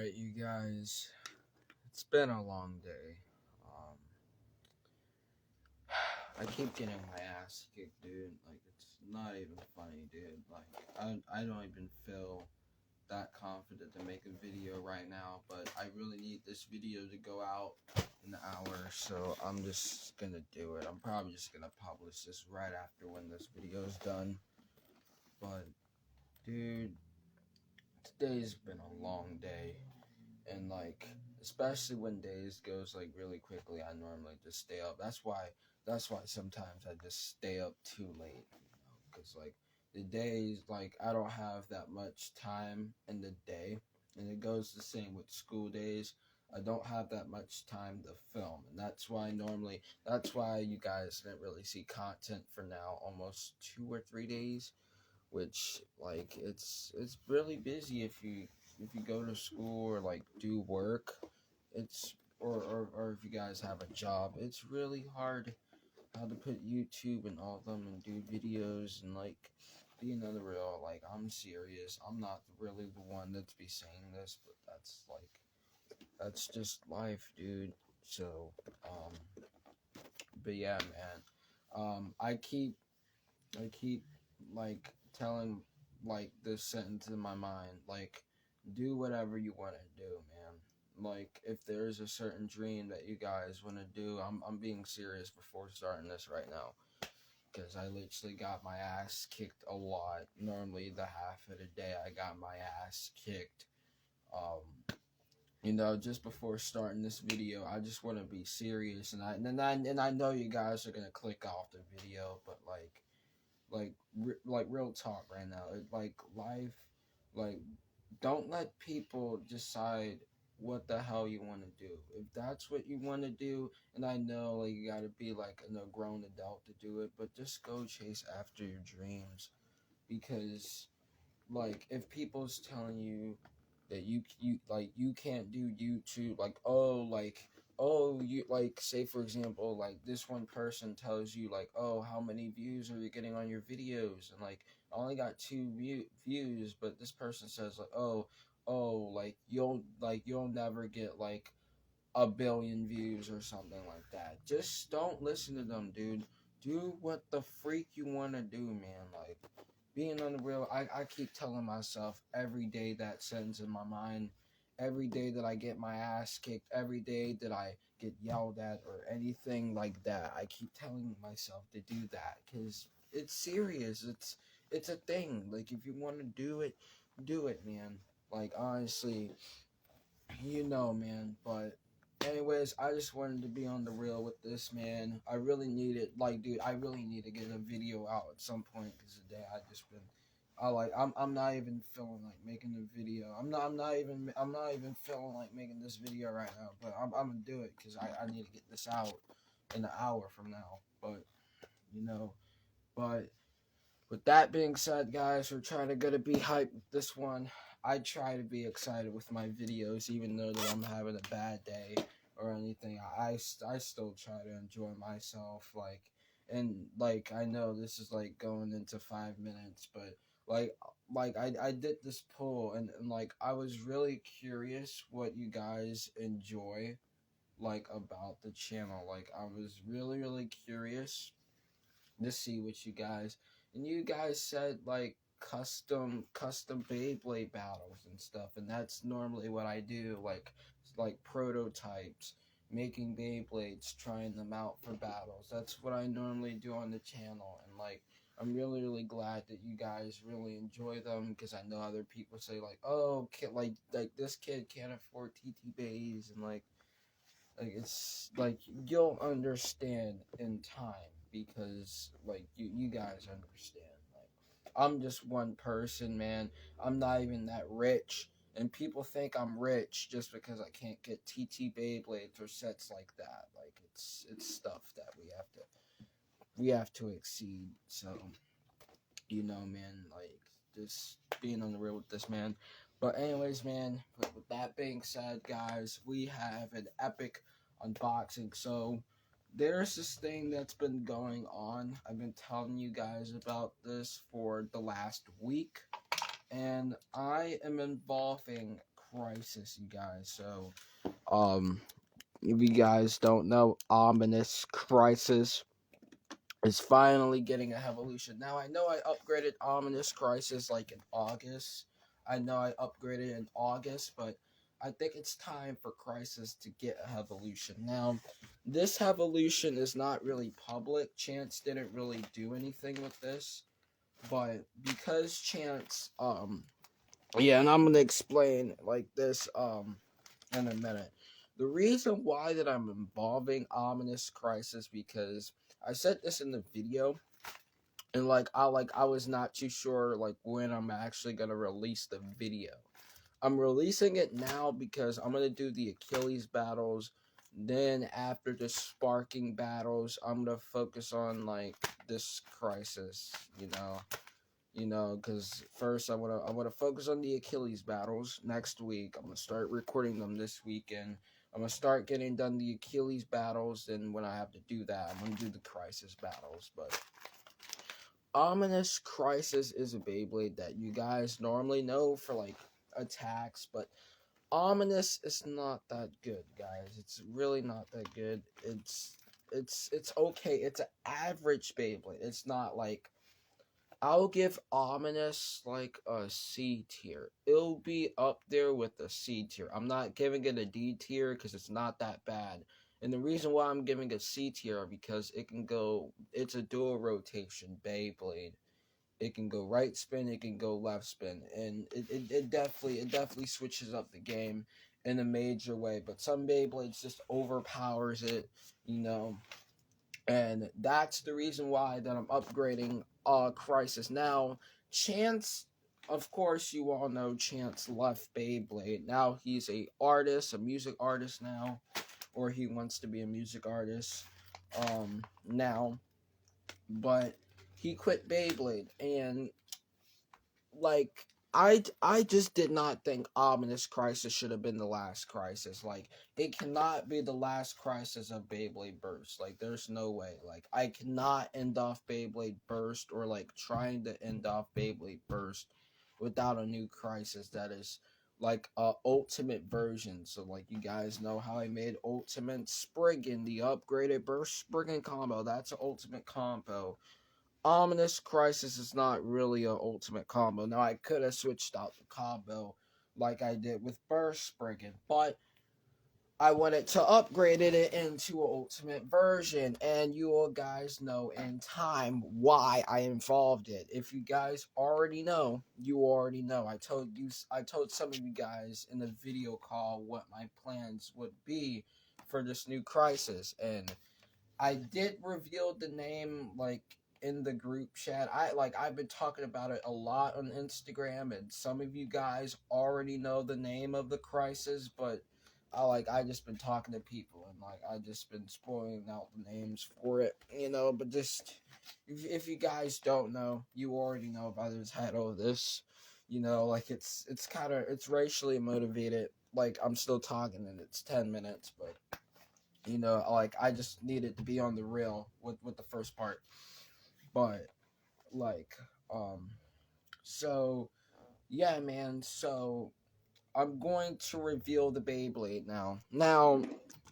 Alright, you guys, it's been a long day. Um, I keep getting my ass kicked, dude. Like, it's not even funny, dude. Like, I don't even feel that confident to make a video right now, but I really need this video to go out in an hour, so I'm just gonna do it. I'm probably just gonna publish this right after when this video is done. But, dude, today's been a long day. And like, especially when days goes like really quickly, I normally just stay up. That's why sometimes I just stay up too late, because like the days, like I don't have that much time in the day, and it goes the same with school days. I don't have that much time to film, and that's why you guys didn't really see content for now almost 2 or 3 days, which like it's really busy if you go to school or like do work. It's or if you guys have a job, it's really hard how to put YouTube and all of them and do videos and like being unreal. Like, I'm serious, I'm not really the one that's be saying this, but that's just life, dude. So but yeah, man, I keep like telling like this sentence in my mind, like, do whatever you want to do, man. Like, if there's a certain dream that you guys want to do, I'm being serious before starting this right now, because I literally got my ass kicked a lot. Normally the half of the day I got my ass kicked. Just before starting this video, I just want to be serious, and I know you guys are gonna click off the video, but like real talk right now. Like, life, like, don't let people decide what the hell you want to do. If that's what you want to do, and I know like you gotta be like a grown adult to do it, but just go chase after your dreams. Because like, if people's telling you that you can't do YouTube, like, you, like, say for example, like this one person tells you like, oh, how many views are you getting on your videos, and like, I only got views, but this person says like, oh, like you'll never get like 1 billion views or something like that. Just don't listen to them, dude. Do what the freak you want to do, man. Like, being unreal, I keep telling myself every day that sentence in my mind. Every day that I get my ass kicked, every day that I get yelled at or anything like that, I keep telling myself to do that, because it's serious. It's a thing. Like, if you want to do it, man. Like, honestly, man. But anyways, I just wanted to be on the real with this, man. I really need it. Like, dude, I really need to get a video out at some point, because today I just been, I'm not even feeling like making a video. I'm not even feeling like making this video right now. But I'm gonna do it, because I need to get this out in an hour from now. But you know, but with that being said, guys, we're trying to get to be hyped with this one. I try to be excited with my videos, even though that I'm having a bad day or anything. I still try to enjoy myself, like, and like, I know this is like going into 5 minutes, but I did this poll, and like, I was really curious what you guys enjoy, like, about the channel. Like, I was really curious to see what you guys, and you guys said like custom Beyblade battles and stuff, and that's normally what I do, like prototypes, making Beyblades, trying them out for battles. That's what I normally do on the channel, and like, I'm really glad that you guys really enjoy them, because I know other people say like, oh, kid, like this kid can't afford TT Bays, and like, it's like, you'll understand in time, because like, you guys understand. Like, I'm just one person, man. I'm not even that rich, and people think I'm rich just because I can't get TT Beyblades or sets like that. Like, it's stuff that we have to exceed. So, man, like, just being on the real with this, man. But anyways, man, with that being said, guys, we have an epic unboxing. So there's this thing that's been going on. I've been telling you guys about this for the last week, and I am involving Crysxs, you guys. So, if you guys don't know, Ominous Crysxs is finally getting a evolution. Now, I know I upgraded Ominous Crysxs like in August. I know I upgraded in August, but I think it's time for Crysxs to get a evolution. Now, this evolution is not really public. Chance didn't really do anything with this, but because Chance, yeah, and I'm gonna explain like this, in a minute. The reason why that I'm involving Ominous Crysxs because I said this in the video, and I was not too sure like when I'm actually gonna release the video. I'm releasing it now because I'm gonna do the Achilles battles. Then after the sparking battles, I'm gonna focus on like this Crysxs, because first I wanna focus on the Achilles battles next week. I'm gonna start recording them this weekend. I'm gonna start getting done the Achilles battles, and when I have to do that, I'm gonna do the Crysxs battles. But Ominous Crysxs is a Beyblade that you guys normally know for like attacks, but Ominous is not that good, guys. It's really not that good. It's okay. It's an average Beyblade. It's not like I'll give Ominous like a C tier. It'll be up there with a C tier. I'm not giving it a D tier because it's not that bad. And the reason why I'm giving it C tier because it's a dual rotation Beyblade. It can go right spin, it can go left spin, and it definitely switches up the game in a major way. But some Beyblades just overpowers it, you know. And that's the reason why that I'm upgrading Crysxs. Now, Chance, of course you all know Chance left Beyblade. Now he's a music artist now, or he wants to be a music artist now. But he quit Beyblade, and like I just did not think Ominous Crysxs should have been the last Crysxs. Like, it cannot be the last Crysxs of Beyblade Burst. Like, there's no way. Like, I cannot end off Beyblade Burst, or like trying to end off Beyblade Burst without a new Crysxs that is like ultimate version. So like, you guys know how I made Ultimate Spriggan, the upgraded Burst Spriggan combo. That's an ultimate combo. Ominous Crysxs is not really an ultimate combo. Now, I could have switched out the combo like I did with Burst Spriggan, but I wanted to upgrade it into an ultimate version, and you all guys know in time why I involved it. If you guys already know, you already know. I told some of you guys in the video call what my plans would be for this new Crysxs, and I did reveal the name like in the group chat. I've been talking about it a lot on Instagram, and some of you guys already know the name of the Crysxs, but I just been talking to people, and like I just been spoiling out the names for it, but just if you guys don't know, you already know by the title of this. Like it's racially motivated. Like, I'm still talking and it's 10 minutes, but like I just needed to be on the rail with the first part. But like so yeah, man, so I'm going to reveal the Beyblade now. Now,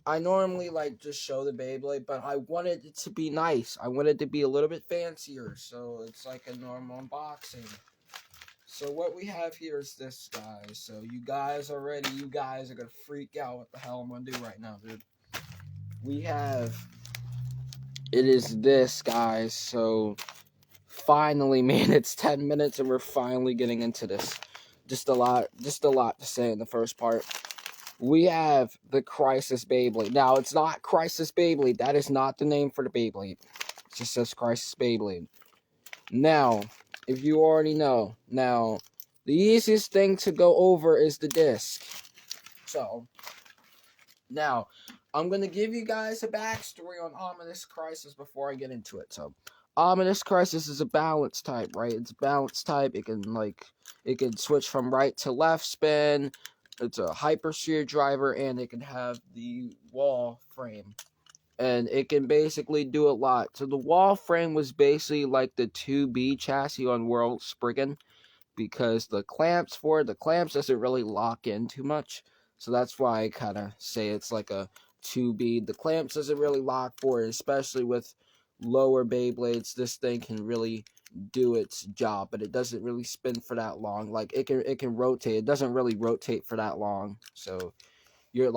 I normally like just show the Beyblade, but I wanted it to be nice. I wanted it to be a little bit fancier, so it's like a normal unboxing. So what we have here is this, guys. So you guys are gonna freak out what the hell I'm gonna do right now, dude. It is this, guys. So finally, man, it's 10 minutes and we're finally getting into this. Just a lot to say in the first part. We have the Crysxs Beyblade. Now, it's not Crysxs Beyblade. That is not the name for the Beyblade. It just says Crysxs Beyblade. Now, if you already know, the easiest thing to go over is the disc. So, now, I'm going to give you guys a backstory on Ominous Crysxs before I get into it. So, Ominous Crysxs is a balance type, right? It's a balance type. It can switch from right to left spin. It's a hypersphere driver, and it can have the wall frame. And it can basically do a lot. So the wall frame was basically like the 2B chassis on World Spriggan. because the clamps doesn't really lock in too much. So that's why I kind of say it's like a 2 bead. The clamps doesn't really lock for it, especially with lower Beyblades. This thing can really do its job, but it doesn't really spin for that long. Like it can rotate. It doesn't really rotate for that long. So you're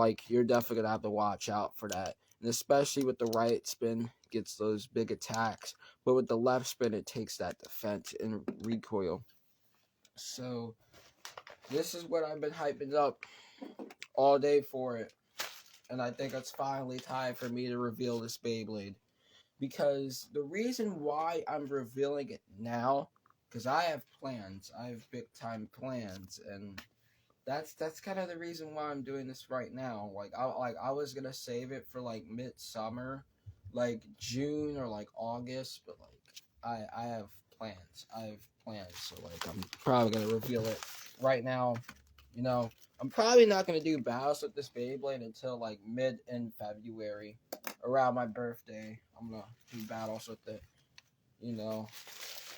definitely gonna have to watch out for that. And especially with the right spin, gets those big attacks, but with the left spin, it takes that defense and recoil. So this is what I've been hyping up all day for it, and I think it's finally time for me to reveal this Beyblade. Because the reason why I'm revealing it now, because I have plans, I have big time plans, and that's kind of the reason why I'm doing this right now. I was gonna save it for like midsummer, like June or like August, but like I have plans. So like I'm probably gonna reveal it right now. You know, I'm probably not gonna do battles with this Beyblade until like mid in February, around my birthday. I'm gonna do battles with it. You know,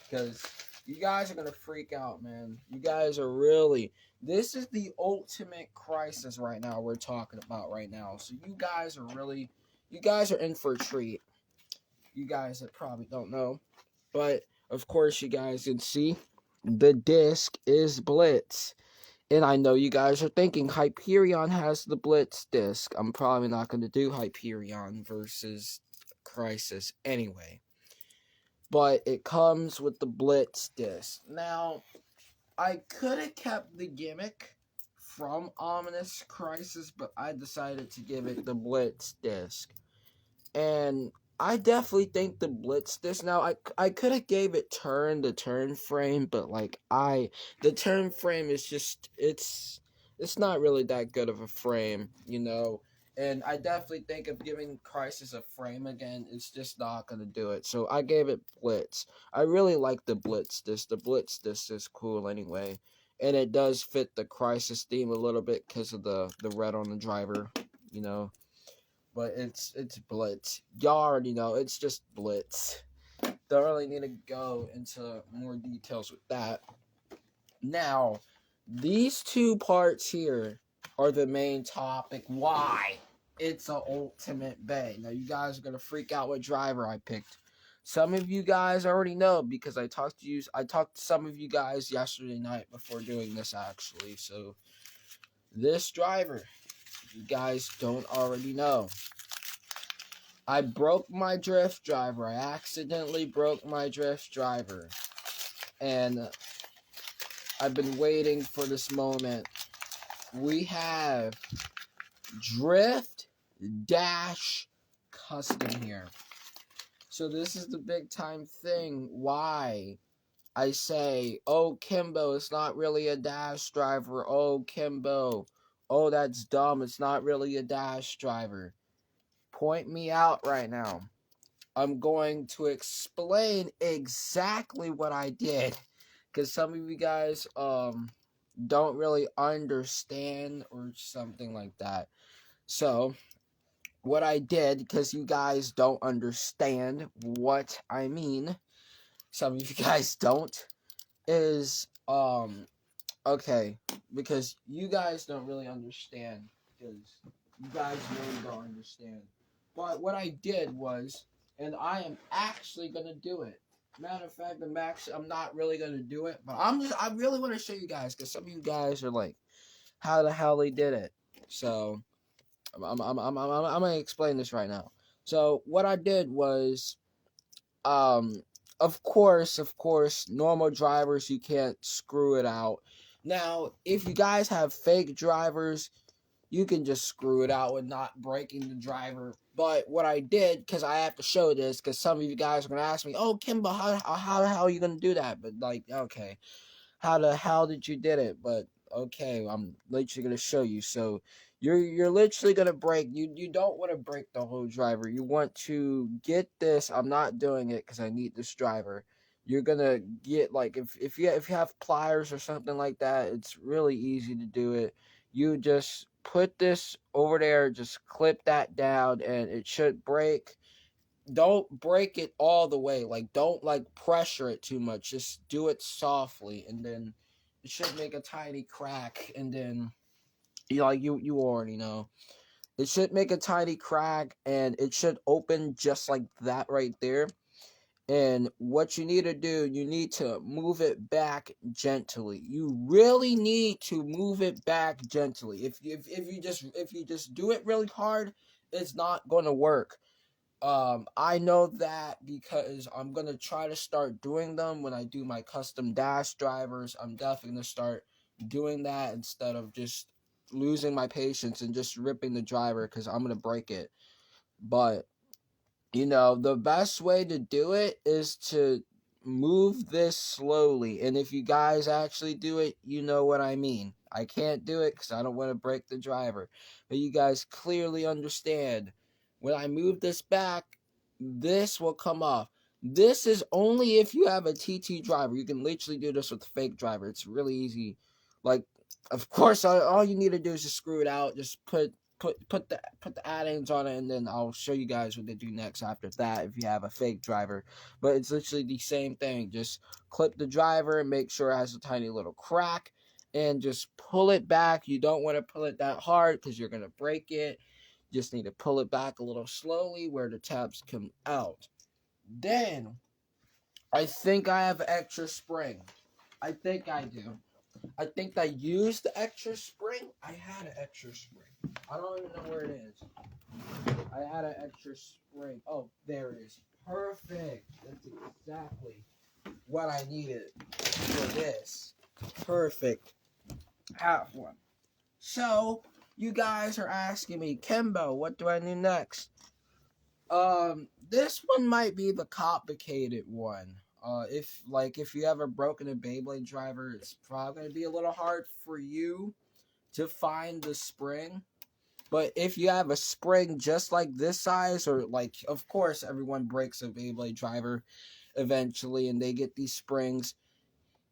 because you guys are gonna freak out, man. You guys are really. This is the ultimate Crysxs right now. We're talking about right now. So you guys are in for a treat. You guys that probably don't know, but of course you guys can see the disc is Blitz. And I know you guys are thinking Hyperion has the Blitz disc. I'm probably not going to do Hyperion versus Crysxs anyway. But it comes with the Blitz disc. Now, I could have kept the gimmick from Ominous Crysxs, but I decided to give it the Blitz disc. And I definitely think the Blitz disc. Now, I could have gave it the turn frame, but like the turn frame is just it's not really that good of a frame, you know. And I definitely think of giving Crysxs a frame again, it's just not gonna do it. So I gave it Blitz. I really like the Blitz disc. The Blitz disc is cool anyway, and it does fit the Crysxs theme a little bit because of the red on the driver, you know. But it's Blitz. Y'all already know, it's just Blitz. Don't really need to go into more details with that. Now, these two parts here are the main topic. Why it's an ultimate bay. Now, you guys are going to freak out what driver I picked. Some of you guys already know because I talked to some of you guys yesterday night before doing this, actually. So, this driver, you guys don't already know. I broke my drift driver. I accidentally broke my drift driver. And I've been waiting for this moment. We have Drift Dash Custom here. So this is the big time thing. Why I say, oh, Kimbo, it's not really a dash driver. Oh, Kimbo. Oh, that's dumb. It's not really a dash driver. Point me out right now. I'm going to explain exactly what I did, because some of you guys don't really understand or something like that. So what I did, because you guys don't understand what I mean, some of you guys don't, is okay, because you guys don't really understand, because you guys really don't understand. But what I did was, and I am actually gonna do it. Matter of fact, I'm not really gonna do it, but I really want to show you guys, because some of you guys are like, how the hell they did it. So I'm gonna explain this right now. So what I did was, of course, normal drivers, you can't screw it out. Now, if you guys have fake drivers, you can just screw it out with not breaking the driver. But what I did, because I have to show this, because some of you guys are going to ask me, oh, Kimbo, how the hell are you going to do that? But, like, okay, how the hell did you did it? But, okay, I'm literally going to show you. So, you're literally going to break. You don't want to break the whole driver. You want to get this. I'm not doing it because I need this driver. You're going to get, like, if you have pliers or something like that, it's really easy to do it. You just put this over there, just clip that down, and it should break. Don't break it all the way. Like, don't, like, pressure it too much. Just do it softly, and then it should make a tiny crack, and then you already know. It should make a tiny crack, and it should open just like that right there. And what you need to do, you need to move it back gently. You really need to move it back gently. If you just do it really hard, it's not going to work. I know that because I'm gonna try to start doing them when I do my custom dash drivers. I'm definitely gonna start doing that instead of just losing my patience and just ripping the driver because I'm gonna break it. But the best way to do it is to move this slowly. And if you guys actually do it, you know what I mean. I can't do it because I don't want to break the driver. But you guys clearly understand. When I move this back, this will come off. This is only if you have a TT driver. You can literally do this with a fake driver. It's really easy. Like, of course, all you need to do is just screw it out. Just put the add-ins on it, and then I'll show you guys what they do next after that if you have a fake driver. But it's literally the same thing. Just clip the driver and make sure it has a tiny little crack, and just pull it back. You don't want to pull it that hard because you're going to break it. You just need to pull it back a little slowly where the tabs come out. Then I think I have extra spring. I think I do. I think I used the extra spring. I had an extra spring. I don't even know where it is. I had an extra spring. Oh, there it is. Perfect. That's exactly what I needed for this. Perfect. Have one. So, you guys are asking me, Kimbo, what do I do next? This one might be the complicated one. If you ever broken a Beyblade driver, it's probably gonna be a little hard for you to find the spring. But if you have a spring just like this size, or of course everyone breaks a Beyblade driver eventually, and they get these springs.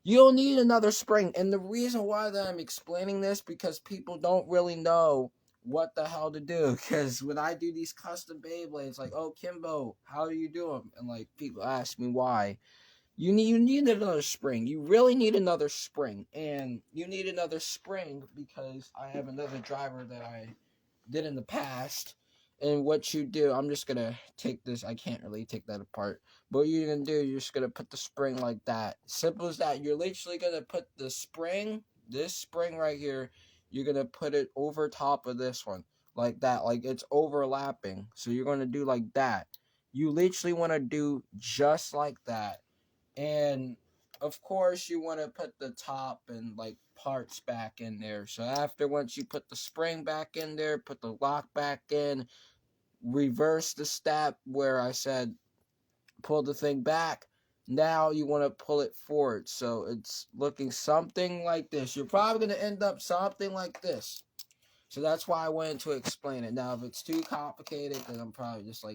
You'll need another spring, and the reason why that I'm explaining this because people don't really know what the hell to do. Because when I do these custom Beyblades, like, oh Kimbo, how do you do them? And people ask me why. You need another spring. You really need another spring, and you need another spring because I have another driver that I did in the past. And what you do, I'm just gonna take this. I can't really take that apart. But what you're gonna do, you're just gonna put the spring like that. Simple as that. You're literally gonna put the spring, this spring right here, you're gonna put it over top of this one. Like that. Like it's overlapping. So you're gonna do like that. You literally wanna do just like that. And of course you want to put the top and parts back in there. So once you put the spring back in there, put the lock back in, reverse the step where I said pull the thing back. Now you want to pull it forward. So it's looking something like this. You're probably going to end up something like this. So that's why I wanted to explain it. Now, if it's too complicated, then I'm probably just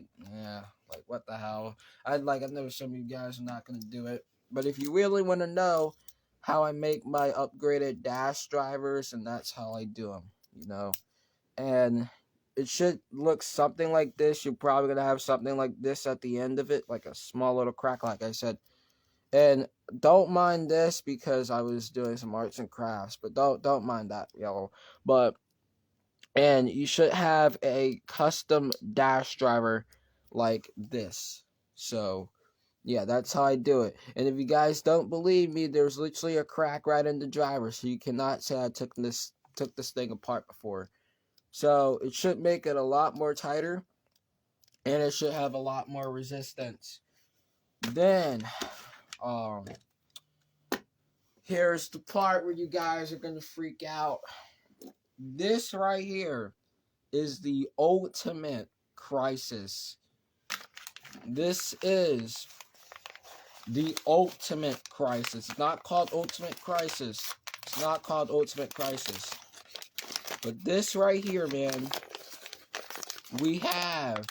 what the hell? I know some of you guys are not going to do it. But if you really want to know how I make my upgraded dash drivers, and that's how I do them, And it should look something like this. You're probably going to have something like this at the end of it, like a small little crack, like I said. And don't mind this because I was doing some arts and crafts, but don't mind that, and you should have a custom dash driver like this. So, yeah, that's how I do it. And if you guys don't believe me, there's literally a crack right in the driver, so you cannot say I took this thing apart before. So, it should make it a lot more tighter, and it should have a lot more resistance. Then, here's the part where you guys are going to freak out. This right here is the ultimate Crysxs. This is the ultimate Crysxs. It's not called Ultimate Crysxs. It's not called Ultimate Crysxs. But this right here, man, we have,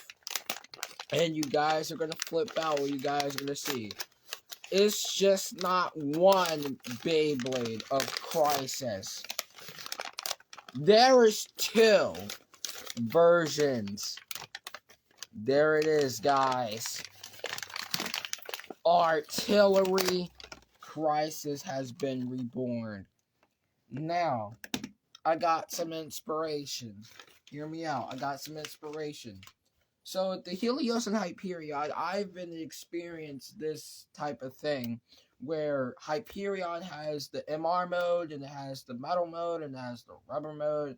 and you guys are going to flip out what you guys are going to see. It's just not one Beyblade of Crysxs. There is two versions. There it is, guys. Artillery Crysxs has been reborn. Now, I got some inspiration. Hear me out. I got some inspiration. So at the Helios and Hyperion, I've been experienced this type of thing where Hyperion has the MR mode and it has the metal mode and it has the rubber mode,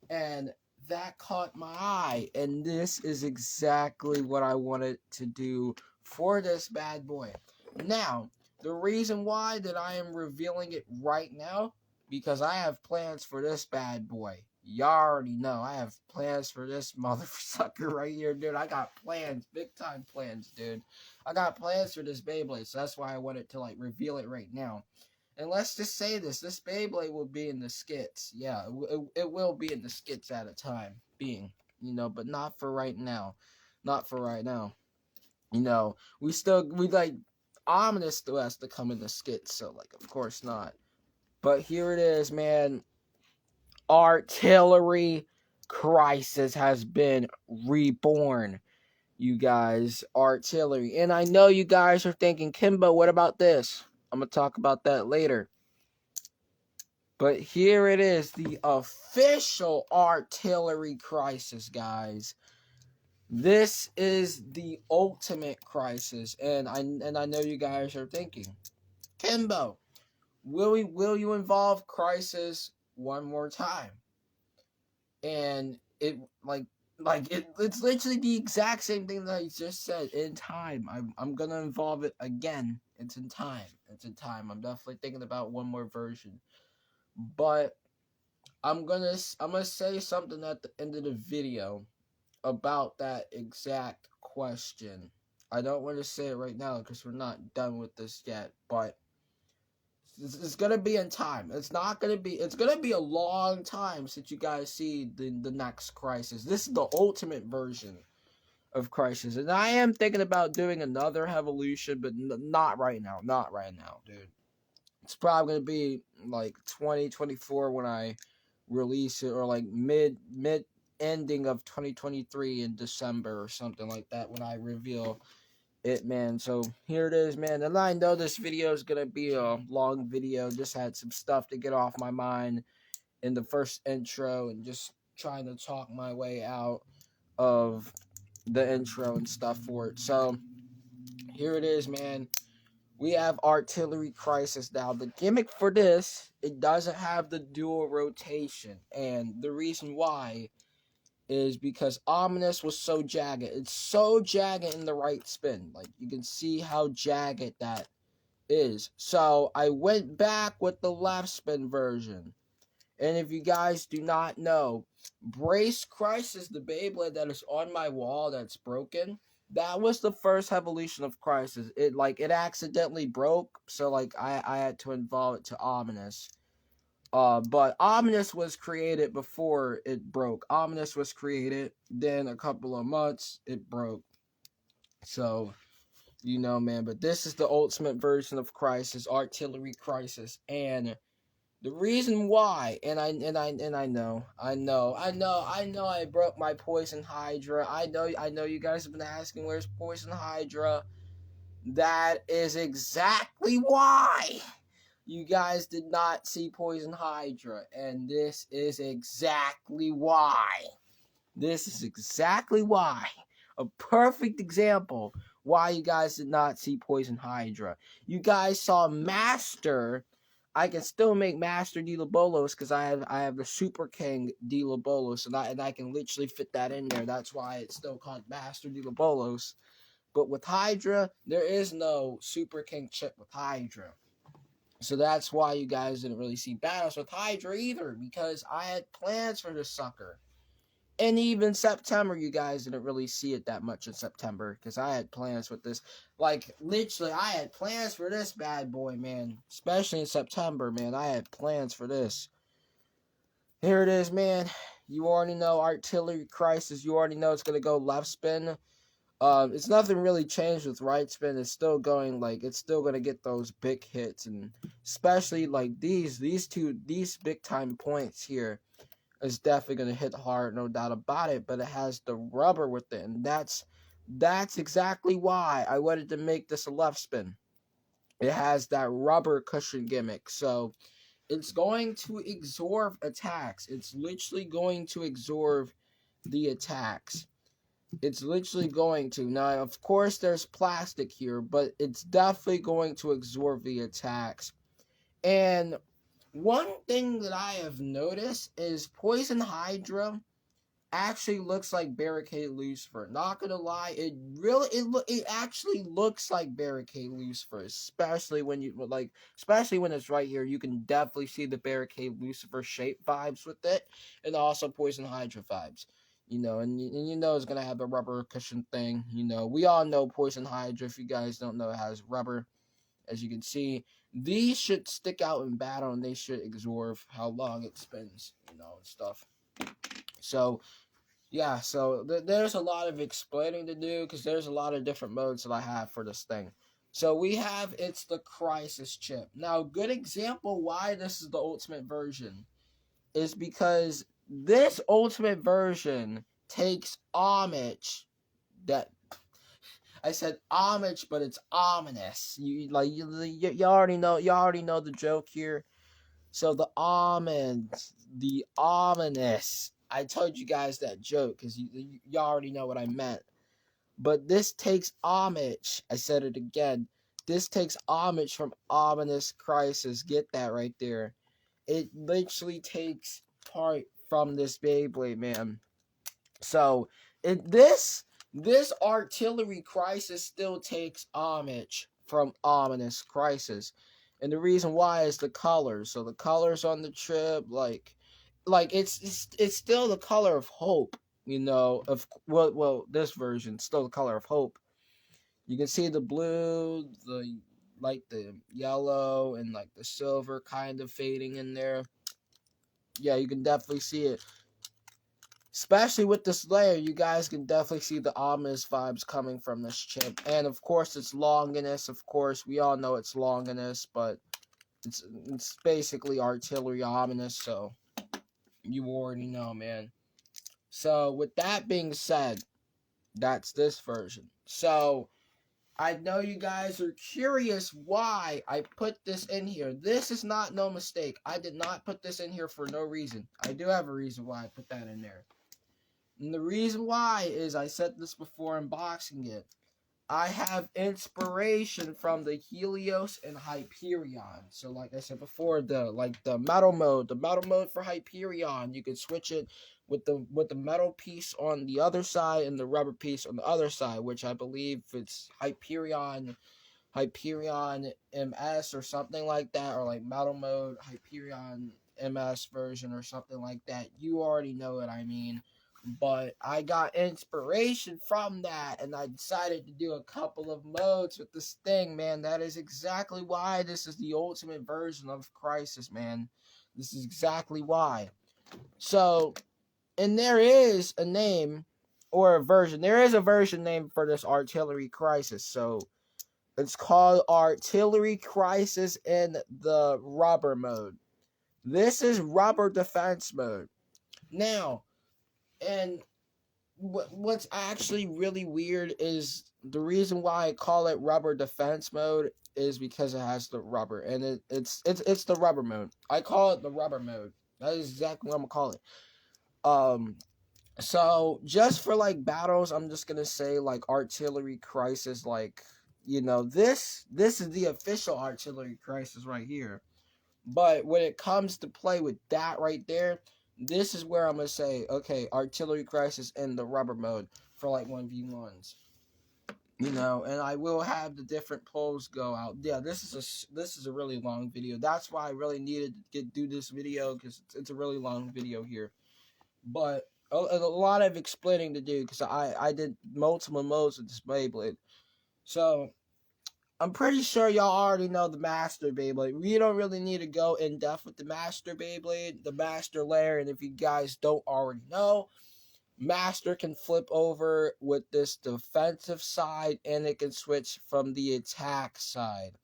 and that caught my eye, and this is exactly what I wanted to do for this bad boy. Now, the reason why that I am revealing it right now, because I have plans for this bad boy. Y'all already know I have plans for this motherfucker right here, dude. I got plans, big time plans, dude. I got plans for this Beyblade, so that's why I wanted to like reveal it right now. And let's just say this Beyblade will be in the skits. Yeah, it will be in the skits at a time being, but not for right now. Not for right now. We like, Ominous still has to come in the skits, so like, of course not. But here it is, man. Artillery Crisis has been reborn, you guys. Artillery. And I know you guys are thinking, Kimbo, what about this? I'm going to talk about that later. But here it is, the official Artillery Crisis, guys. This is the ultimate crisis, and I know you guys are thinking, Kimbo, will you involve Crisis one more time? And it it's literally the exact same thing that I just said. In time, I'm gonna involve it again. It's in time. I'm definitely thinking about one more version. But I'm gonna say something at the end of the video about that exact question. I don't want to say it right now because we're not done with this yet, but it's gonna be in time. It's gonna be a long time since you guys see the next Crisis. This is the ultimate version of Crisis, and I am thinking about doing another Evolution, but not right now. Not right now, dude. It's probably gonna be like 2024 when I release it, or like mid ending of 2023 in December or something like that when I reveal it, man. So here it is, man. And I know this video is gonna be a long video. Just had some stuff to get off my mind in the first intro, and just trying to talk my way out of the intro and stuff for it. So here it is, man. We have Artillery Crisis now. The gimmick for this, it doesn't have the dual rotation. And the reason why is because Ominous was so jagged. It's so jagged in the right spin. Like, you can see how jagged that is. So, I went back with the left spin version. And if you guys do not know, Brace Crisis, the Beyblade that is on my wall that's broken, that was the first evolution of Crisis. It accidentally broke, so like I had to involve it to Ominous. But Ominous was created before it broke. Ominous was created, then a couple of months it broke. So, man, but this is the ultimate version of Crisis, Artillery Crisis, and the reason why, and I know I broke my Poison Hydra. I know you guys have been asking, where's Poison Hydra? That is exactly why you guys did not see Poison Hydra, and this is exactly why. This is exactly why. A perfect example why you guys did not see Poison Hydra. You guys saw Master. I can still make Master D. Lobolos because I have the Super King D. Lobolos, and I can literally fit that in there. That's why it's still called Master D. Lobolos. But with Hydra, there is no Super King chip with Hydra. So that's why you guys didn't really see battles with Hydra either, because I had plans for this sucker. And even September, you guys didn't really see it that much in September, because I had plans with this. Like, literally, I had plans for this bad boy, man. Especially in September, man. I had plans for this. Here it is, man. You already know Artillery Crisis. You already know it's going to go left spin. It's nothing really changed with right spin. It's still going, like, it's still going to get those big hits. And especially, like, these big time points here is definitely going to hit hard, no doubt about it, but it has the rubber with it, and that's exactly why I wanted to make this a left spin. It has that rubber cushion gimmick, so It's going to absorb attacks. It's literally going to absorb the attacks. It's literally going to. Now, of course, there's plastic here, but it's definitely going to absorb the attacks. And one thing that I have noticed is Poison Hydra actually looks like Barricade Lucifer. Not gonna lie, it actually looks like Barricade Lucifer, especially when it's right here. You can definitely see the Barricade Lucifer shape vibes with it, and also Poison Hydra vibes. And you know it's gonna have the rubber cushion thing. We all know Poison Hydra. If you guys don't know, it has rubber. As you can see, these should stick out in battle, and they should absorb how long it spins, and stuff. So yeah, so there's a lot of explaining to do because there's a lot of different modes that I have for this thing. So it's the Crysxs chip. Now, good example why this is the ultimate version is because this ultimate version takes homage. That I said homage, but it's ominous. You already know the joke here. So the ominous. I told you guys that joke because you already know what I meant. But this takes homage. I said it again. This takes homage from ominous Crysxs. Get that right there. It literally takes part from this Beyblade, man. So this artillery Crysxs still takes homage from ominous Crysxs. And the reason why is the colors. So the colors on the trip, like it's still the color of hope. This version still the color of hope. You can see the blue, the yellow, and like the silver kind of fading in there. Yeah, you can definitely see it. Especially with this layer, you guys can definitely see the ominous vibes coming from this chip. And of course, it's Longinus. Of course, we all know it's Longinus, but it's basically artillery ominous, so you already know, man. So with that being said, that's this version. So I know you guys are curious why I put this in here. This is not no mistake. I did not put this in here for no reason. I do have a reason why I put that in there. And the reason why is I said this before unboxing it. I have inspiration from the Helios and Hyperion. So like I said before, the metal mode for Hyperion, you can switch it with the metal piece on the other side and the rubber piece on the other side, which I believe it's Hyperion MS or something like that, or like metal mode Hyperion MS version or something like that. You already know what I mean. But I got inspiration from that, and I decided to do a couple of modes with this thing, man. That is exactly why this is the ultimate version of Crysxs, man. This is exactly why. So, and there is a name or a version. There is a version name for this artillery Crysxs. So, it's called Artillery Crysxs in the rubber mode. This is rubber defense mode. Now, and what's actually really weird is the reason why I call it rubber defense mode is because it has the rubber, and it's the rubber mode. I call it the rubber mode. That is exactly what I'm gonna call it. So just for like battles, I'm just gonna say like Artillery Crysxs, like this is the official Artillery Crysxs right here. But when it comes to play with that right there, this is where I'm going to say, okay, Artillery Crysxs in the rubber mode for like 1v1s. And I will have the different polls go out. Yeah, this is a really long video. That's why I really needed to do this video, because it's a really long video here. But a lot of explaining to do, because I did multiple modes with this Beyblade. So I'm pretty sure y'all already know the Master Beyblade. We don't really need to go in depth with the Master Beyblade, the Master Lair, and if you guys don't already know, Master can flip over with this defensive side, and it can switch from the attack side.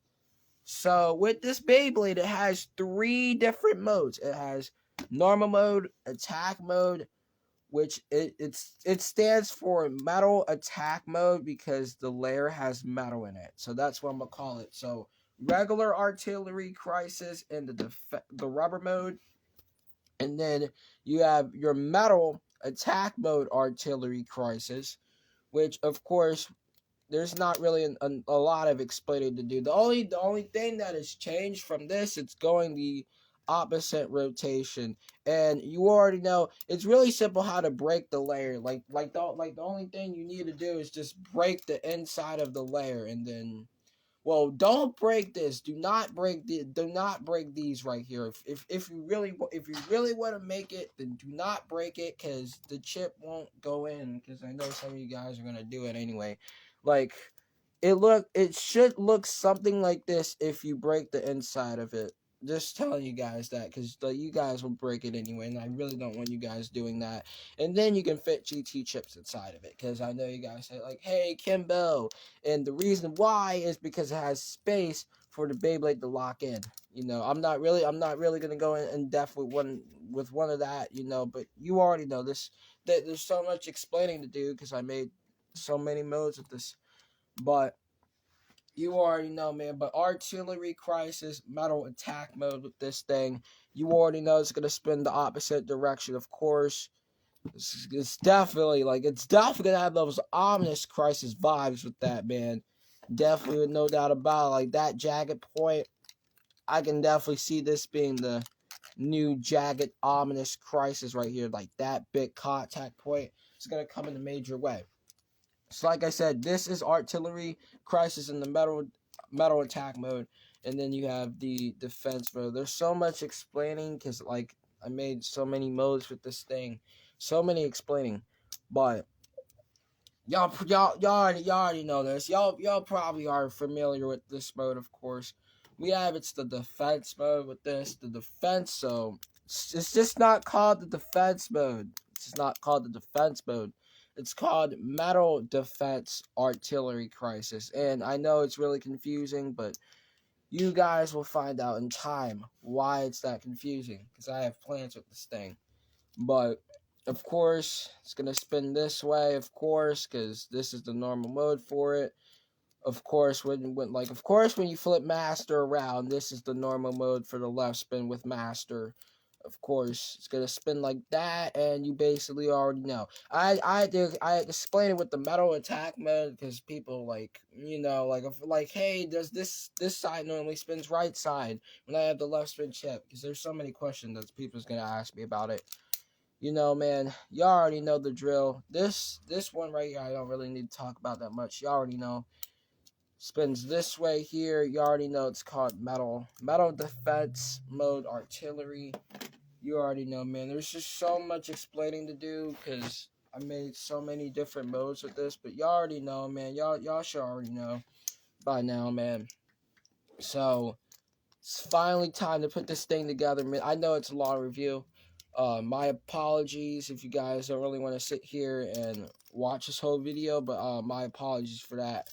So with this Beyblade, it has 3 different modes. It has normal mode, attack mode, which it stands for metal attack mode because the layer has metal in it. So that's what I'm gonna call it. So regular artillery Crysxs and the rubber mode, and then you have your metal attack mode artillery Crysxs, which of course there's not really a lot of explaining to do. The only thing that has changed from this, it's going the opposite rotation, and you already know it's really simple how to break the layer. The only thing you need to do is just break the inside of the layer, and then, well, don't break this. Do not break these right here. If you really want to make it, then do not break it, because the chip won't go in. Because I know some of you guys are gonna do it anyway. Like, it should look something like this if you break the inside of it. Just telling you guys that, because you guys will break it anyway, and I really don't want you guys doing that. And then you can fit GT chips inside of it, because I know you guys say like, "Hey, Kimbo," and the reason why is because it has space for the Beyblade to lock in. I'm not really gonna go in depth with one of that. But you already know this. That there's so much explaining to do, because I made so many modes of this, but you already know, man. But artillery Crysxs metal attack mode with this thing, you already know it's gonna spin the opposite direction. Of course, it's definitely gonna have those ominous Crysxs vibes with that, man. Definitely, with no doubt about it. Like that jagged point, I can definitely see this being the new jagged ominous Crysxs right here. Like that big contact point, it's gonna come in a major way. So like I said, this is artillery Crysxs in the metal attack mode, and then you have the defense mode. There's so much explaining, because like I made so many modes with this thing, so many explaining, but y'all already know this. Y'all probably are familiar with this mode, of course. It's the defense mode with this, the defense. So it's just not called the defense mode. It's not called the defense mode. It's called Metal Defense Artillery Crysxs. And I know it's really confusing, but you guys will find out in time why it's that confusing, because I have plans with this thing. But, of course, it's going to spin this way, of course, because this is the normal mode for it. Of course, when you flip master around, this is the normal mode for the left spin with master. Of course, it's gonna spin like that, and you basically already know. I explain it with the metal attack mode, because people hey, does this side normally spins right side when I have the left spin chip? Because there's so many questions that people's gonna ask me about it. Man, y'all already know the drill. This one right here, I don't really need to talk about that much. Y'all already know. Spins this way here. You already know it's called metal defense mode artillery. You already know, man. There's just so much explaining to do, because I made so many different modes with this. But y'all already know, man. Y'all should already know by now, man. So it's finally time to put this thing together, man. I know it's a long review. My apologies if you guys don't really want to sit here and watch this whole video, but my apologies for that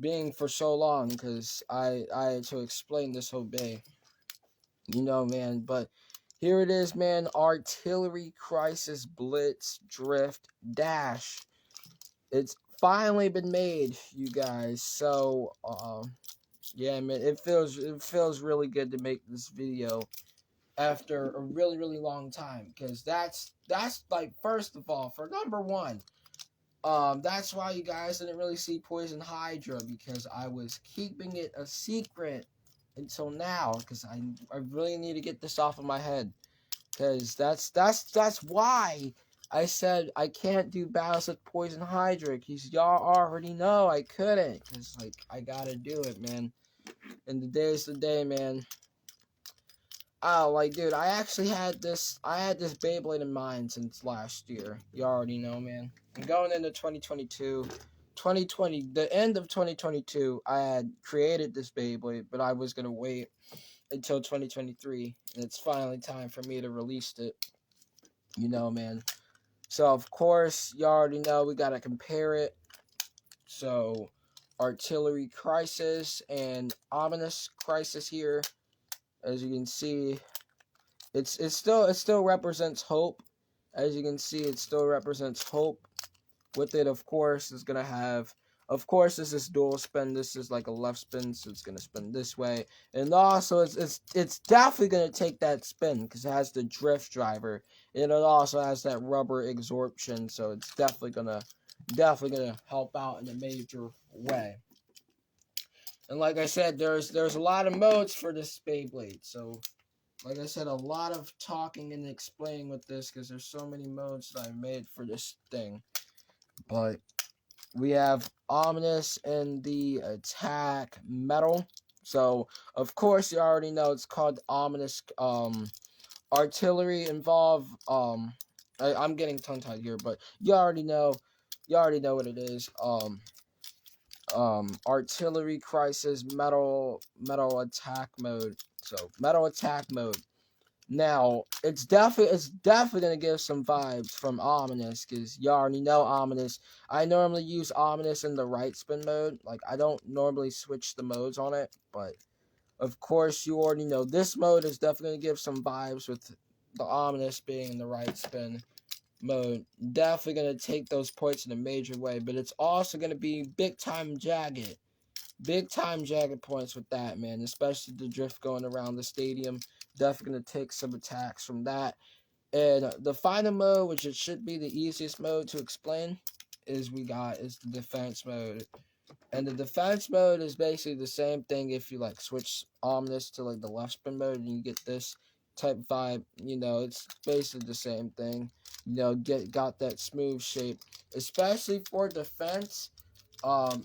being for so long, because I had to explain this whole day. Man, but here it is, man. Artillery Crysxs Blitz Drift Dash. It's finally been made, you guys. So, yeah, man, it feels really good to make this video after a really, really long time, because that's like, first of all, for number one, that's why you guys didn't really see Poison Hydra, because I was keeping it a secret until now, because I really need to get this off of my head, because that's why I said I can't do battles with Poison Hydra, because y'all already know I couldn't, because like I gotta do it, man. And today's the day, man. Oh, like, dude, I had this Beyblade in mind since last year. You already know, man. I'm going into 2022. The end of 2022, I had created this Beyblade, but I was going to wait until 2023. And it's finally time for me to release it. Man. So, of course, you already know we got to compare it. So, Artillery Crysxs and Ominous Crysxs here. As you can see, it still represents hope. As you can see, it still represents hope. With it, of course, is gonna have Of course, this is dual spin. This is like a left spin, so it's gonna spin this way. And also, it's definitely gonna take that spin because it has the drift driver, and it also has that rubber absorption. So it's definitely gonna help out in a major way. And like I said, there's a lot of modes for this Beyblade. So like I said, a lot of talking and explaining with this because there's so many modes that I made for this thing. But we have Ominous and the attack metal. So of course you already know it's called Ominous. Artillery involved. I'm getting tongue tied here, but you already know what it is. Artillery crisis metal attack mode. So metal attack mode. Now it's definitely gonna give some vibes from Ominous because you already know Ominous. I normally use Ominous in the right spin mode. Like I don't normally switch the modes on it, but of course you already know this mode is definitely gonna give some vibes with the Ominous being in the right spin mode. Definitely gonna take those points in a major way, but it's also gonna be big time jagged. Big time jagged points with that, man. Especially the drift going around the stadium. Definitely gonna take some attacks from that. And the final mode, which it should be the easiest mode to explain, is the defense mode. And the defense mode is basically the same thing if you like switch Omnis to like the left spin mode and you get this type vibe. It's basically the same thing. Got that smooth shape, especially for defense.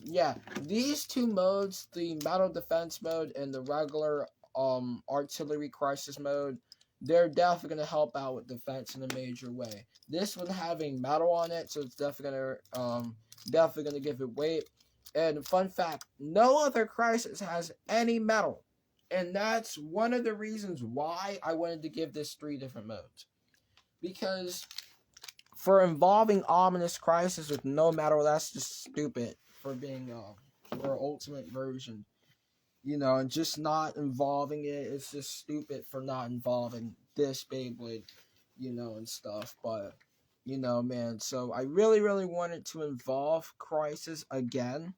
Yeah, these two modes, the metal defense mode and the regular artillery crisis mode, they're definitely gonna help out with defense in a major way. This one having metal on it, so it's definitely gonna give it weight. And fun fact, no other crisis has any metal. And that's one of the reasons why I wanted to give this 3 different modes. Because for involving Ominous Crisis with no metal, that's just stupid for being for ultimate version. And just not involving it, it's just stupid for not involving this Beyblade, and stuff. But man, so I really, really wanted to involve Crisis again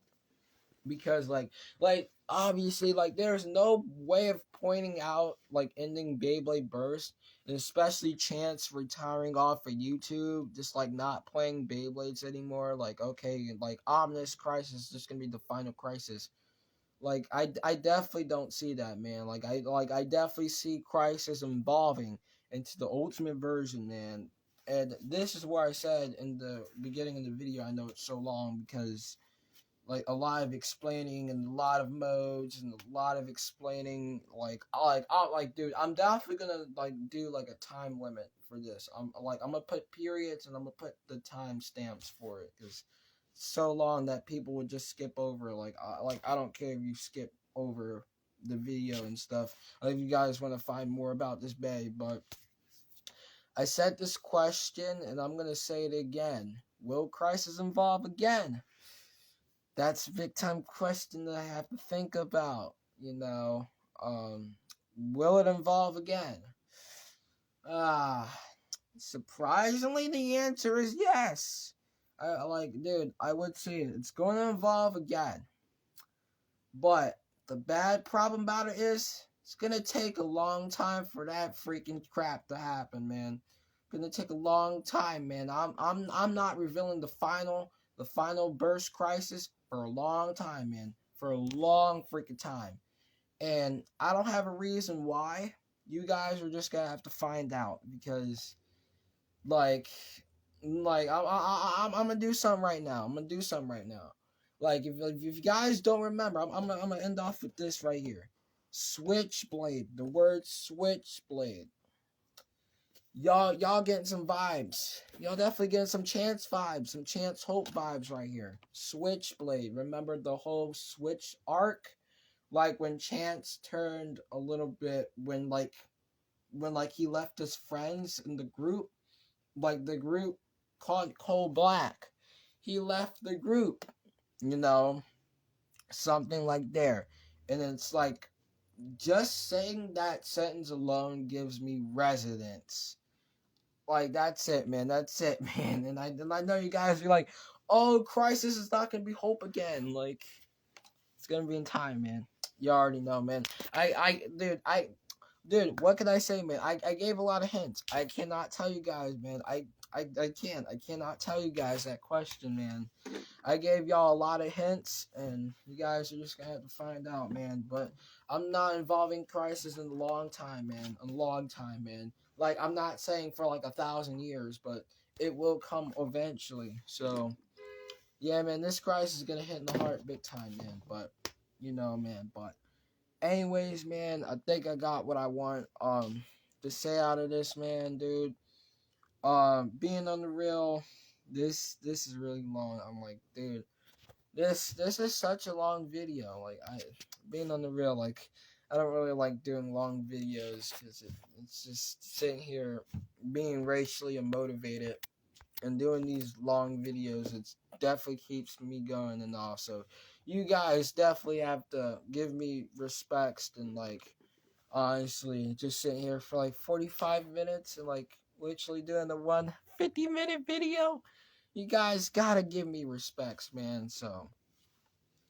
because like obviously like there's no way of pointing out like ending Beyblade Burst, and especially Chance retiring off of YouTube, just like not playing Beyblades anymore. Like okay, like Omnis Crisis is just gonna be the final crisis. Like I definitely don't see that, man. I definitely see Crisis evolving into the ultimate version, man. And this is where I said in the beginning of the video, I know it's so long because like a lot of explaining and a lot of modes and a lot of explaining like dude, I'm definitely gonna like do like a time limit for this. I'm gonna put periods and I'm gonna put the time stamps for it because it's so long that people would just skip over. I don't care if you skip over the video and stuff. If you guys want to find more about this bay, but I said this question and I'm gonna say it again. Will Crisis involve again? That's a big time question that I have to think about. Will it involve again? Surprisingly, the answer is yes. Dude, I would say it's going to involve again. But the bad problem about it is it's going to take a long time for that freaking crap to happen, man. Gonna take a long time, man. I'm not revealing the final burst crisis for a long time, man. For a long freaking time. And I don't have a reason why. You guys are just gonna have to find out because I'm gonna do something right now. Like if you guys don't remember, I'm gonna end off with this right here. Switchblade. The word switchblade. Y'all getting some vibes. Y'all definitely getting some Chance vibes, some Chance Hope vibes right here. Switchblade. Remember the whole Switch arc? Like when Chance turned a little bit when he left his friends in the group, like the group called Coal Black. He left the group, something like there. And it's like just saying that sentence alone gives me resonance. like that's it, man. That's it, man. And I know you guys be like, oh, Crysxs is not gonna be Hope again. Like, it's gonna be in time, man. You already know, man. Dude, what can I say, man? I gave a lot of hints. I cannot tell you guys, man. I can't. I cannot tell you guys that question, man. I gave y'all a lot of hints, and you guys are just gonna have to find out, man. But I'm not involving Crysxs in a long time, man. A long time, man. Like, I'm not saying for like 1,000 years, but it will come eventually. So, yeah, man, this Crysxs is gonna hit in the heart big time, man. But, man. But, anyways, man, I think I got what I want to say out of this, man, dude. Being on the real, this is really long. I'm like, dude, this is such a long video. Like, being on the real, like, I don't really like doing long videos because it's just sitting here being racially unmotivated and doing these long videos. It definitely keeps me going, and also you guys definitely have to give me respects and like honestly just sitting here for like 45 minutes and like literally doing the 150-minute video. You guys gotta give me respects, man. So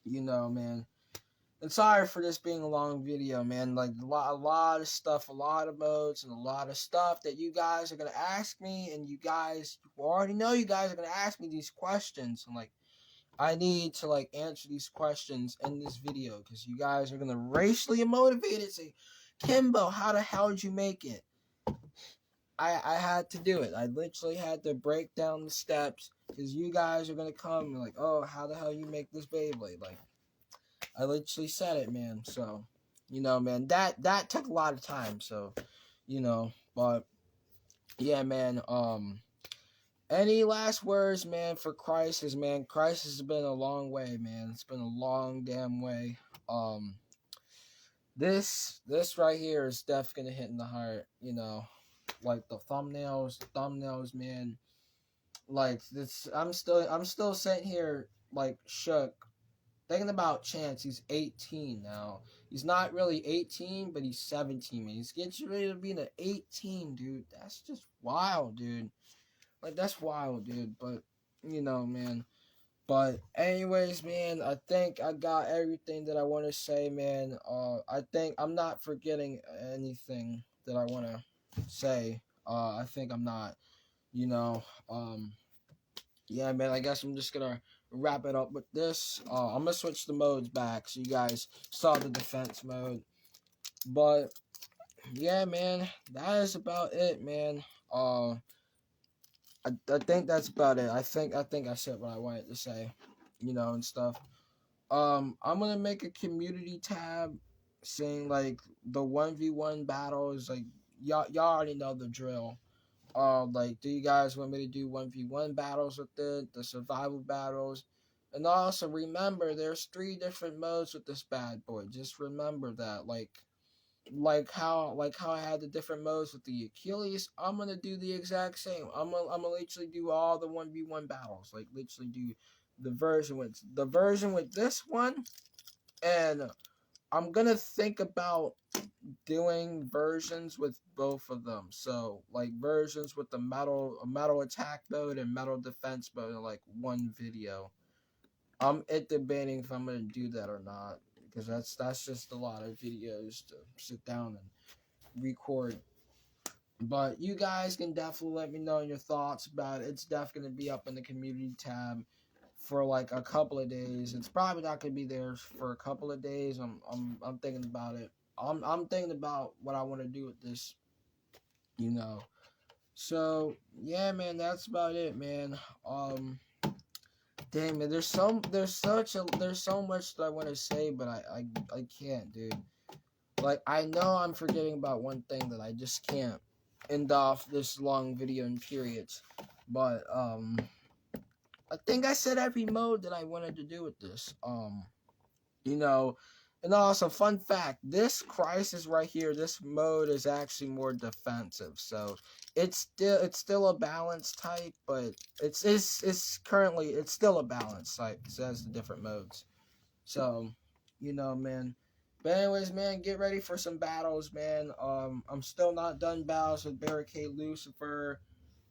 man. And sorry for this being a long video, man. Like a lot of stuff, a lot of modes, and a lot of stuff that you guys are gonna ask me, and you guys already know you guys are gonna ask me these questions, and like I need to like answer these questions in this video because you guys are gonna racially motivated say, Kimbo, how the hell did you make it? I had to do it. I literally had to break down the steps because you guys are gonna come and like, oh, how the hell you make this Beyblade? Like, I literally said it, man. So, man, that took a lot of time. So, but yeah, man. Any last words, man, for Crysxs, man? Crysxs has been a long way, man. It's been a long damn way. This right here is definitely gonna hit in the heart. Like the thumbnails, man. Like this, I'm still sitting here like shook thinking about Chance. He's 18 now. He's not really 18, but he's 17, man. He's getting ready to be an 18, dude. That's just wild, dude. Like, that's wild, dude. But, man. But, anyways, man, I think I got everything that I want to say, man. I think I'm not forgetting anything that I want to say. I think I'm not, yeah, man, I guess I'm just gonna wrap it up with this. I'm gonna switch the modes back so you guys saw the defense mode. But yeah, man, that is about it, man. I think that's about it. I think I said what I wanted to say, and stuff. I'm gonna make a community tab saying like the 1v1 battles, like y'all already know the drill. Like, do you guys want me to do 1v1 battles with it, the survival battles? And also remember, there's 3 different modes with this bad boy. Just remember that, like how I had the different modes with the Achilles. I'm gonna do the exact same. I'm gonna literally do all the 1v1 battles. Like, literally do the version with this one, and I'm gonna think about doing versions with both of them. So like versions with the metal attack mode and metal defense mode in like one video. I'm debating if I'm gonna do that or not because that's just a lot of videos to sit down and record. But you guys can definitely let me know your thoughts about it. It's definitely gonna be up in the community tab for like a couple of days. It's probably not gonna be there for a couple of days. I'm thinking about it. I'm thinking about what I want to do with this, So yeah, man, that's about it, man. Dang, man, there's so much that I want to say, but I can't, dude. Like, I know I'm forgetting about one thing that I just can't end off this long video in periods, but I think I said every mode that I wanted to do with this. And also, fun fact, this Crysxs right here, this mode is actually more defensive. So it's still a balance type, but it's currently still a balance type. It says the different modes. So, man. But anyways, man, get ready for some battles, man. I'm still not done battles with Barricade Lucifer.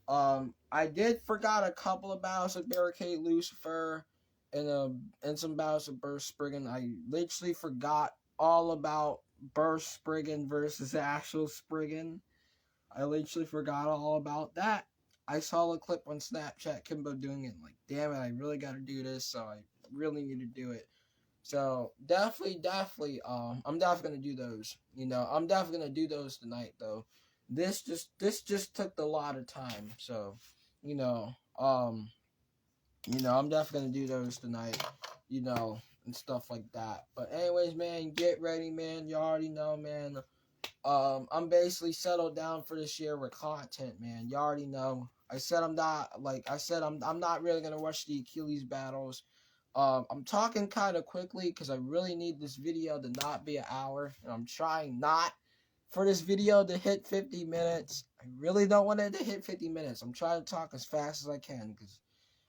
I did forgot a couple of battles of Barricade Lucifer and some battles of Burst Spriggan. I literally forgot all about Burst Spriggan versus actual Spriggan. I literally forgot all about that. I saw a clip on Snapchat, Kimbo doing it. Like, damn it, I really got to do this, so I really need to do it. So definitely, I'm definitely gonna do those. I'm definitely gonna do those tonight, though. This just took a lot of time, so you know, um, I'm definitely gonna do those tonight, and stuff like that. But anyways, man, get ready, man. You already know, man. I'm basically settled down for this year with content, man. You already know. I'm not really gonna rush the Achilles battles. I'm talking kind of quickly because I really need this video to not be an hour, and I'm trying not for this video to hit 50 minutes. I really don't want it to hit 50 minutes. I'm trying to talk as fast as I can because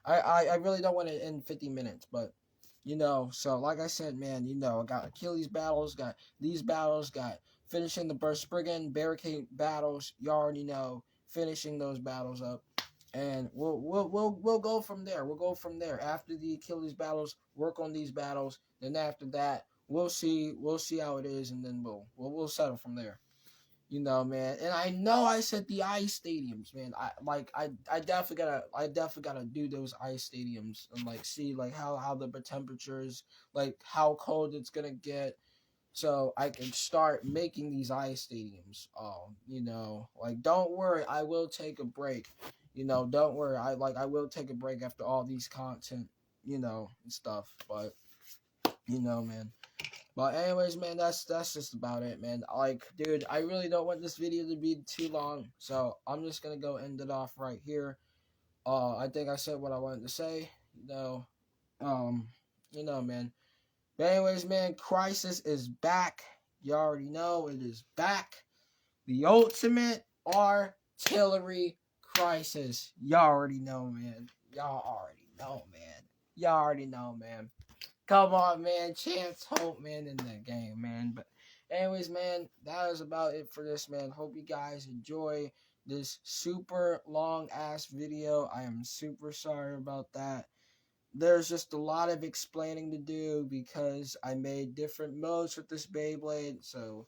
I really don't want it in 50 minutes, but so like I said, man, I got Achilles battles, got these battles, got finishing the Burst Spriggan barricade battles. You already know, finishing those battles up, and we'll go from there. We'll go from there after the Achilles battles. Work on these battles. Then after that, we'll see how it is, and then we'll settle from there. Man, and I know I said the ice stadiums, man. I definitely gotta do those ice stadiums and see how the temperatures, how cold it's gonna get, so I can start making these ice stadiums. Don't worry, I will take a break. Don't worry, I will take a break after all these content, and stuff. But man. But anyways, man, that's just about it, man. Dude, I really don't want this video to be too long, so I'm just gonna go end it off right here. I think I said what I wanted to say. Man. But anyways, man, Crysxs is back. You already know it is back. The ultimate artillery Crysxs. Y'all already know, man. Y'all already know, man. Y'all already know, man. Come on, man. Chance Hope, man, in the game, man. But anyways, man, that is about it for this, man. Hope you guys enjoy this super long ass video. I am super sorry about that. There's just a lot of explaining to do because I made different modes with this Beyblade. So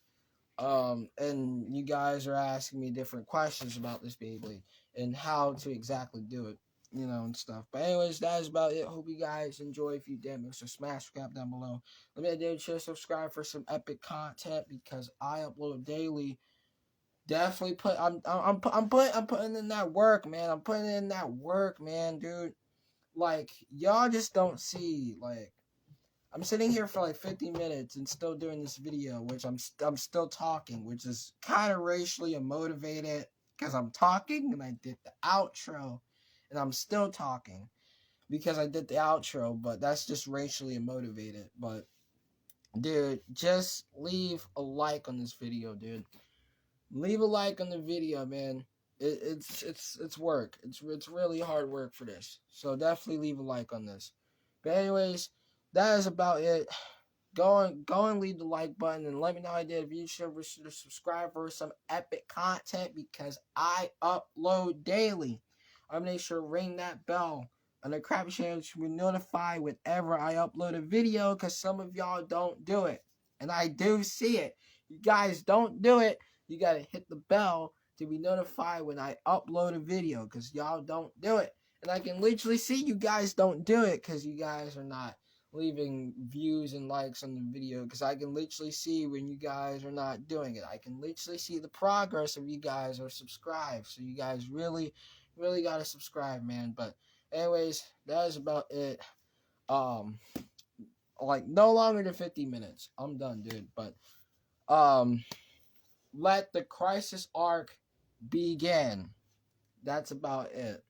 and you guys are asking me different questions about this Beyblade and how to exactly do it, and stuff. But anyways, that is about it. Hope you guys enjoy. If you did, make sure to smash the cap down below. Let me know, share, subscribe for some epic content because I upload daily. Definitely I'm putting in that work, man. I'm putting in that work, man, dude. Y'all just don't see, I'm sitting here for 50 minutes and still doing this video, which I'm still talking, which is kind of racially motivated because I'm talking and I did the outro, and I'm still talking because I did the outro, but that's just racially motivated. But dude, just leave a like on this video, dude. Leave a like on the video, man. It's work. It's really hard work for this. So definitely leave a like on this. But anyways, that is about it. Go and leave the like button and let me know how you did. If you should subscribe for some epic content because I upload daily. I'm make sure to ring that bell on the Crappy channel to be notified whenever I upload a video because some of y'all don't do it. And I do see it. You guys don't do it. You gotta hit the bell to be notified when I upload a video because y'all don't do it. And I can literally see you guys don't do it because you guys are not leaving views and likes on the video because I can literally see when you guys are not doing it. I can literally see the progress of you guys are subscribed. So you guys really gotta subscribe, man. But anyways, that is about it. No longer than 50 minutes. I'm done, dude. But let the Crysxs arc begin. That's about it.